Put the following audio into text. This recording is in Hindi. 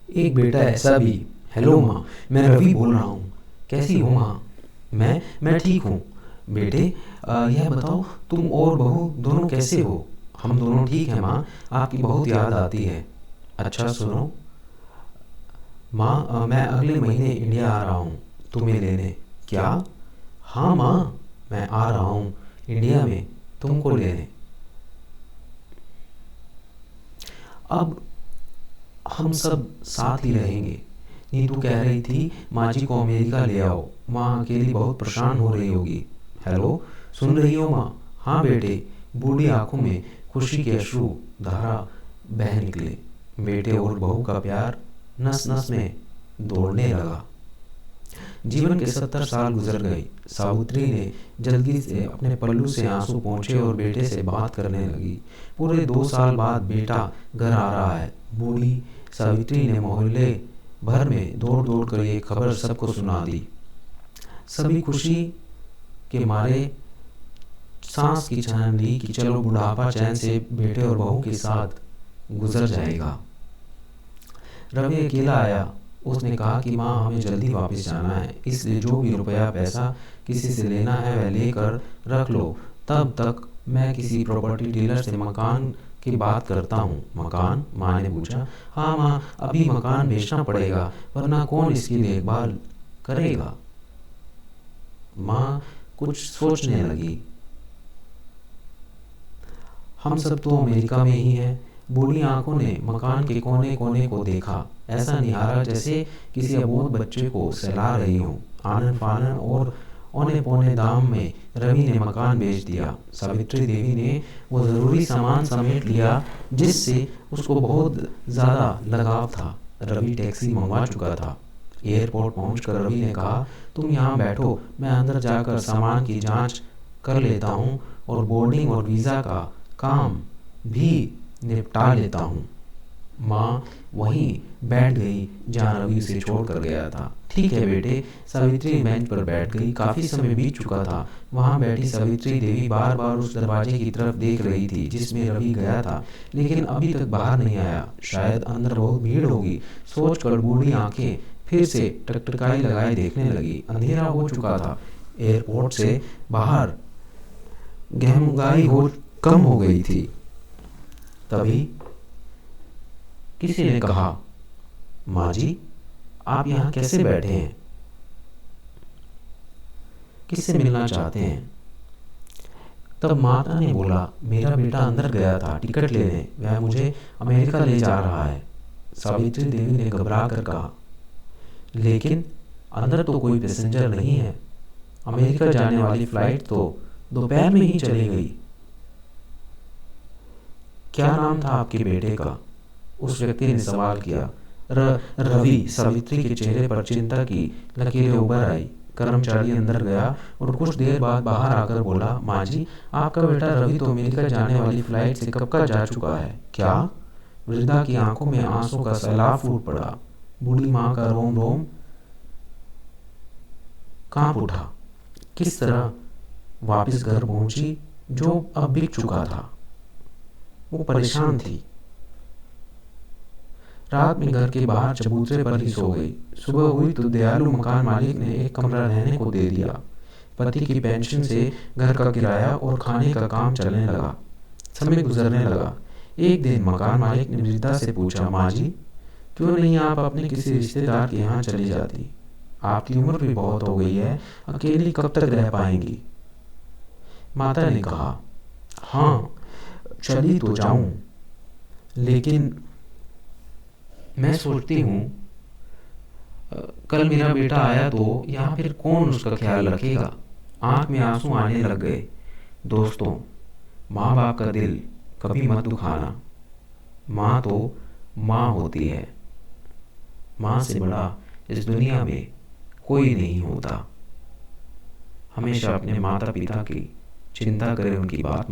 एक बेटा ऐसा भी। हेलो माँ, मैं रवि बोल रहा हूँ। कैसी हो माँ? मैं ठीक हूँ। बेटे, यह बताओ, तुम और बहू दोनों कैसे हो? हम दोनों ठीक हैं माँ। आपकी बहुत याद आती है। अच्छा सुनो माँ, मैं अगले महीने इंडिया आ रहा हूँ तुम्हें लेने। क्या? हाँ माँ, मैं आ रहा हूँ इंडिया में तुमको लेने। अब हम सब साथ ही रहेंगे। नीतू कह रही थी माँ जी को अमेरिका ले आओ, माँ अकेली बहुत परेशान हो रही होगी। हेलो, सुन रही हो माँ? हाँ बेटे। बूढ़ी आंखों में खुशी के अश्रु धारा बह निकले। बेटे और बहू का प्यार नस नस में दौड़ने लगा। जीवन के 70 साल गुजर गए। सावित्री ने जल्दी से अपने पल्लू से आंसू पोंछे और बेटे से बात करने लगी। पूरे 2 साल बाद बेटा घर आ रहा है। बूढ़ी सावित्री ने मोहल्ले भर में दौड़ दौड़ कर ये खबर सबको सुना दी। सभी खुशी के मारे सांस की छान ली कि चलो बुढ़ापा चैन से बेटे और बहू के साथ गुजर जाएगा। रवि अकेला आया। उसने कहा कि माँ, हमें जल्दी वापस जाना है, इसलिए जो भी रुपया पैसा किसी से लेना है वह लेकर रख लो। तब तक मैं किसी प्रॉपर्टी डीलर से मकान की बात करता हूँ। मकान? माँ ने पूछा। हाँ माँ, अभी मकान बेचना पड़ेगा, वरना कौन इसकी देखभाल करेगा? माँ कुछ सोचने लगी। हम सब तो अमेरिका में ही हैं। बूढ़ी आंखों ने मकान के कोने कोने को देखा। ऐसा निहारा जैसे किसी अबोध बच्चे को सहला रही हो। आनन फानन और औने पौने दाम में रवि ने मकान बेच दिया। सावित्री देवी ने वो ज़रूरी सामान समेट लिया जिससे उसको बहुत ज़्यादा लगाव था। रवि टैक्सी मंगवा चुका था। एयरपोर्ट पहुंचकर रवि ने कहा, तुम यहाँ बैठो, मैं अंदर जाकर सामान की जांच कर लेता हूँ और बोर्डिंग और वीज़ा का काम भी निपटा लेता हूँ। माँ वहीं बैठ गई जहाँ रवि उसे छोड़ कर गया था। ठीक है बेटे। सावित्री बेंच पर बैठ गई। काफ़ी समय बीत चुका था। वहाँ बैठी सावित्री देवी बार बार उस दरवाजे की तरफ देख रही थी जिसमें रवि गया था, लेकिन अभी तक बाहर नहीं आया। शायद अंदर बहुत भीड़ होगी, सोच कर बूढ़ी आंखें फिर से टकटकाई लगाए देखने लगी। अंधेरा हो चुका था। एयरपोर्ट से बाहर गहमगाई हो कम हो गई थी। तभी किसी ने कहा, माँ जी, आप यहाँ कैसे बैठे हैं? किससे मिलना चाहते हैं? तब माता ने बोला, मेरा बेटा अंदर गया था टिकट लेने, वह मुझे अमेरिका ले जा रहा है। सावित्री देवी ने घबरा कर कहा, लेकिन अंदर तो कोई पैसेंजर नहीं है। अमेरिका जाने वाली फ्लाइट तो दोपहर में ही चली गई। क्या नाम था आपके बेटे का? उस व्यक्ति ने सवाल किया। रवि। सावित्री के चेहरे पर चिंता की लकीरें उभर आई। कर्मचारी अंदर गया और कुछ देर बाद बाहर आकर बोला, माँ जी, आपका बेटा रवि तो अमेरिका जाने वाली फ्लाइट से कब का जा चुका है। क्या? वृद्धा की आंखों में आंसू का सैलाब फूट पड़ा। बूढ़ी माँ का रोम रोम कांप उठा। किस तरह वापस घर पहुंची जो अब बिक चुका था? वो परेशान थी। रात में घर के बाहर चबूतरे पर ही सो गई। सुबह हुई तो दयालु मकान मालिक ने एक कमरा रहने को दे दिया। पति की पेंशन से घर का किराया और खाने का काम चलने लगा। समय गुजरने लगा। एक दिन मकान मालिक ने वृद्धा से पूछा, माँ जी, क्यों नहीं आप अपने किसी रिश्तेदार के यहाँ चली जाती? आपकी उम्र भी बहुत हो गई है, अकेली कब तक रह पाएंगी? माता ने कहा, हाँ, चली तो जाऊं, लेकिन मैं सोचती हूँ कल मेरा बेटा आया तो यहाँ फिर कौन उसका ख्याल रखेगा? आंख में आंसू आने लग गए। दोस्तों, माँ बाप का दिल कभी मत दुखाना। माँ तो माँ होती है। माँ से बड़ा इस दुनिया में कोई नहीं होता। हमेशा अपने माता पिता की चिंता करें, उनकी बात